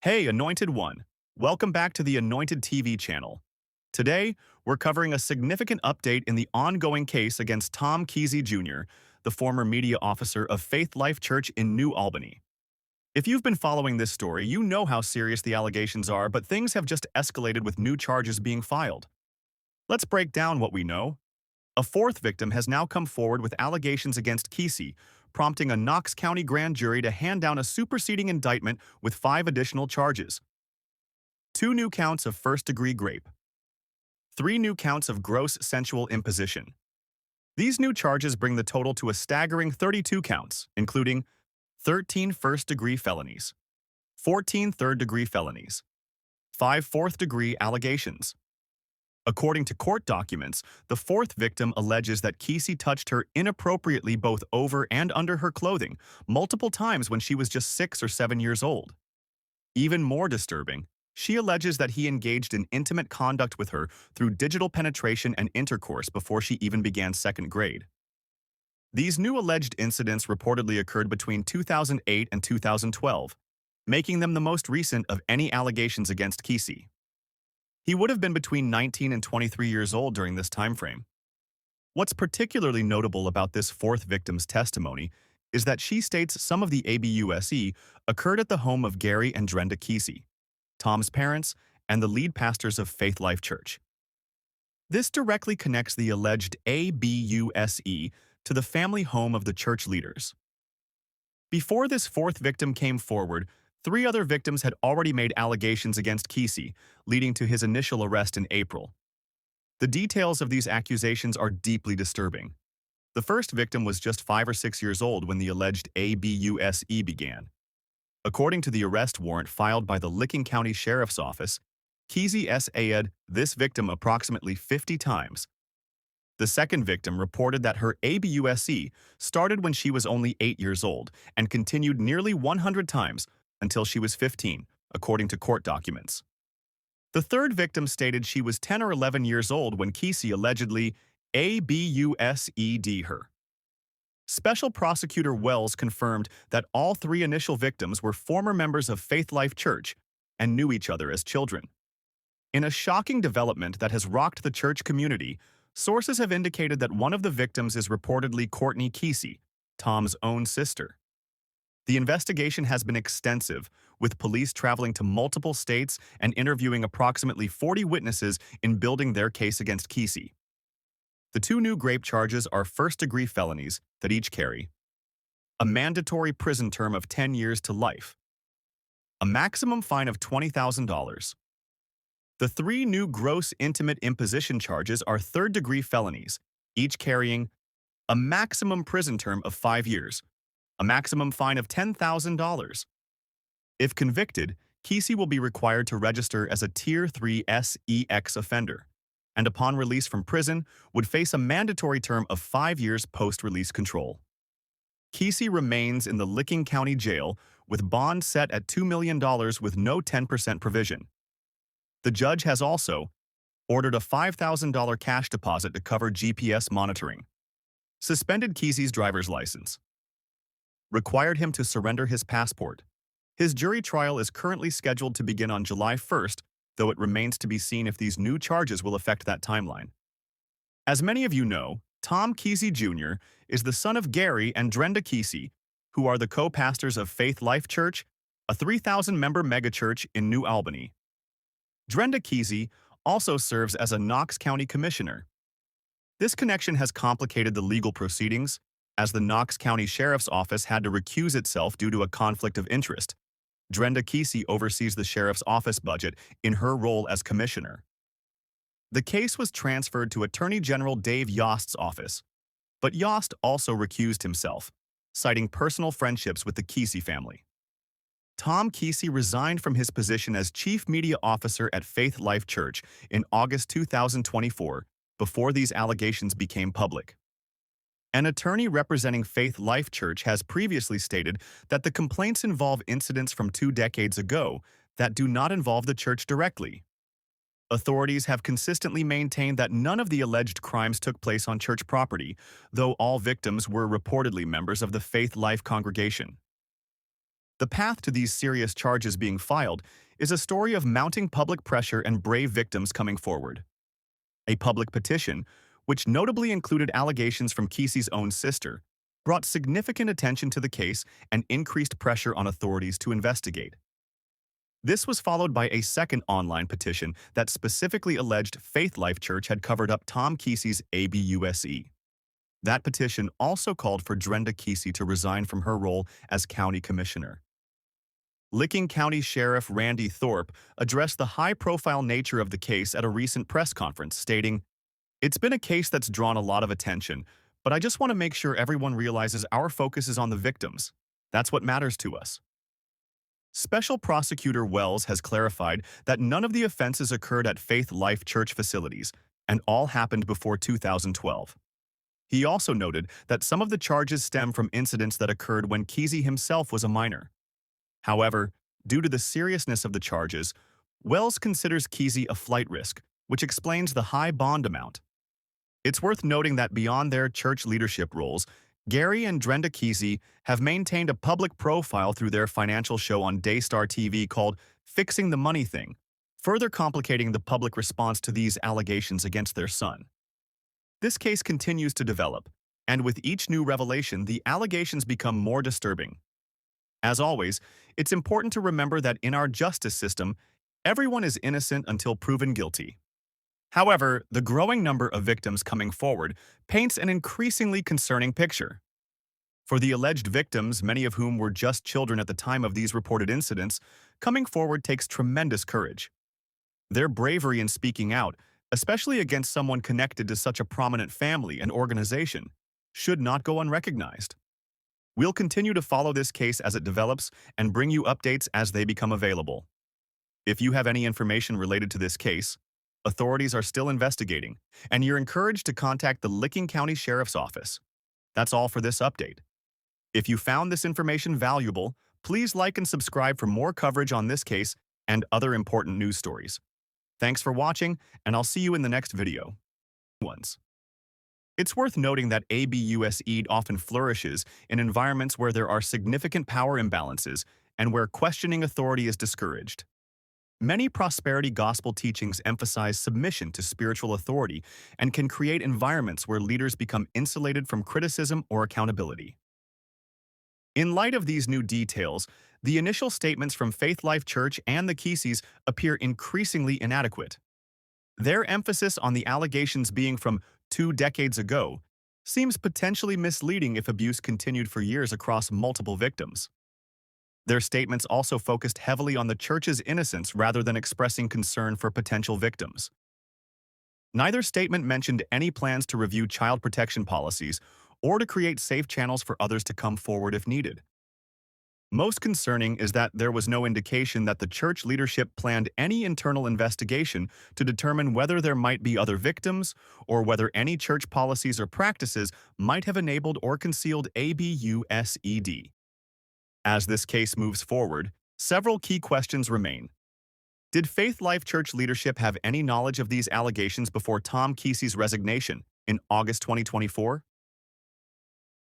Hey, Anointed One. Welcome back to the Anointed TV channel. Today, we're covering a significant update in the ongoing case against Tom Keesee Jr., the former media officer of Faith Life Church in New Albany. If you've been following this story, you know how serious the allegations are, but things have just escalated with new charges being filed. Let's break down what we know. A fourth victim has now come forward with allegations against Keesee, prompting a Knox County grand jury to hand down a superseding indictment with 5 additional charges. 2 new counts of first-degree rape. 3 new counts of gross sensual imposition. These new charges bring the total to a staggering 32 counts, including 13 first-degree felonies, 14 third-degree felonies, 5 fourth-degree allegations. According to court documents, the fourth victim alleges that Keesee touched her inappropriately both over and under her clothing multiple times when she was just 6 or 7 years old. Even more disturbing, she alleges that he engaged in intimate conduct with her through digital penetration and intercourse before she even began second grade. These new alleged incidents reportedly occurred between 2008 and 2012, making them the most recent of any allegations against Keesee. He would have been between 19 and 23 years old during this time frame. What's particularly notable about this fourth victim's testimony is that she states some of the abuse occurred at the home of Gary and Drenda Keesee, Tom's parents, and the lead pastors of Faith Life Church. This directly connects the alleged abuse to the family home of the church leaders. Before this fourth victim came forward, 3 other victims had already made allegations against Keesee, leading to his initial arrest in April. The details of these accusations are deeply disturbing. The first victim was just 5 or 6 years old when the alleged abuse began. According to the arrest warrant filed by the Licking County Sheriff's Office, Keesee S.A.'d this victim approximately 50 times. The second victim reported that her abuse started when she was only 8 years old and continued nearly 100 times until she was 15, according to court documents. The third victim stated she was 10 or 11 years old when Keesee allegedly abused her. Special Prosecutor Wells confirmed that all 3 initial victims were former members of Faith Life Church and knew each other as children. In a shocking development that has rocked the church community, sources have indicated that one of the victims is reportedly Courtney Keesee, Tom's own sister. The investigation has been extensive, with police traveling to multiple states and interviewing approximately 40 witnesses in building their case against Keesee. The 2 new rape charges are first-degree felonies that each carry a mandatory prison term of 10 years to life, a maximum fine of $20,000. The 3 new gross intimate imposition charges are third-degree felonies, each carrying a maximum prison term of 5 years, a maximum fine of $10,000. If convicted, Keesee will be required to register as a Tier 3 SEX offender, and upon release from prison, would face a mandatory term of 5 years post-release control. Keesee remains in the Licking County Jail with bond set at $2 million with no 10% provision. The judge has also ordered a $5,000 cash deposit to cover GPS monitoring, suspended Keesee's driver's license, required him to surrender his passport. His jury trial is currently scheduled to begin on July 1st, though it remains to be seen if these new charges will affect that timeline. As many of you know, Tom Keesee Jr. is the son of Gary and Drenda Keesee, who are the co-pastors of Faith Life Church, a 3,000-member megachurch in New Albany. Drenda Keesee also serves as a Knox County commissioner. This connection has complicated the legal proceedings, as the Knox County Sheriff's Office had to recuse itself due to a conflict of interest. Drenda Keesee oversees the Sheriff's Office budget in her role as commissioner. The case was transferred to Attorney General Dave Yost's office, but Yost also recused himself, citing personal friendships with the Keesee family. Tom Keesee resigned from his position as Chief Media Officer at Faith Life Church in August 2024, before these allegations became public. An attorney representing Faith Life Church has previously stated that the complaints involve incidents from 2 decades ago that do not involve the church directly. Authorities have consistently maintained that none of the alleged crimes took place on church property, though all victims were reportedly members of the Faith Life congregation. The path to these serious charges being filed is a story of mounting public pressure and brave victims coming forward. A public petition, which notably included allegations from Keesee's own sister, brought significant attention to the case and increased pressure on authorities to investigate. This was followed by a second online petition that specifically alleged Faith Life Church had covered up Tom Keesee's ABUSE. That petition also called for Drenda Keesee to resign from her role as county commissioner. Licking County Sheriff Randy Thorpe addressed the high-profile nature of the case at a recent press conference, stating, "It's been a case that's drawn a lot of attention, but I just want to make sure everyone realizes our focus is on the victims. That's what matters to us." Special Prosecutor Wells has clarified that none of the offenses occurred at Faith Life Church facilities, and all happened before 2012. He also noted that some of the charges stem from incidents that occurred when Keesee himself was a minor. However, due to the seriousness of the charges, Wells considers Keesee a flight risk, which explains the high bond amount. It's worth noting that beyond their church leadership roles, Gary and Drenda Keesee have maintained a public profile through their financial show on Daystar TV called Fixing the Money Thing, further complicating the public response to these allegations against their son. This case continues to develop, and with each new revelation, the allegations become more disturbing. As always, it's important to remember that in our justice system, everyone is innocent until proven guilty. However, the growing number of victims coming forward paints an increasingly concerning picture. For the alleged victims, many of whom were just children at the time of these reported incidents, coming forward takes tremendous courage. Their bravery in speaking out, especially against someone connected to such a prominent family and organization, should not go unrecognized. We'll continue to follow this case as it develops and bring you updates as they become available. If you have any information related to this case, authorities are still investigating, and you're encouraged to contact the Licking County Sheriff's Office. That's all for this update. If you found this information valuable, please like and subscribe for more coverage on this case and other important news stories. Thanks for watching, and I'll see you in the next video. It's worth noting that ABUSE often flourishes in environments where there are significant power imbalances and where questioning authority is discouraged. Many prosperity gospel teachings emphasize submission to spiritual authority and can create environments where leaders become insulated from criticism or accountability. In light of these new details, the initial statements from Faith Life Church and the Keesees appear increasingly inadequate. Their emphasis on the allegations being from 2 decades ago seems potentially misleading if abuse continued for years across multiple victims. Their statements also focused heavily on the church's innocence rather than expressing concern for potential victims. Neither statement mentioned any plans to review child protection policies or to create safe channels for others to come forward if needed. Most concerning is that there was no indication that the church leadership planned any internal investigation to determine whether there might be other victims or whether any church policies or practices might have enabled or concealed ABUSED. As this case moves forward, several key questions remain. Did Faith Life Church leadership have any knowledge of these allegations before Tom Keesee's resignation in August 2024?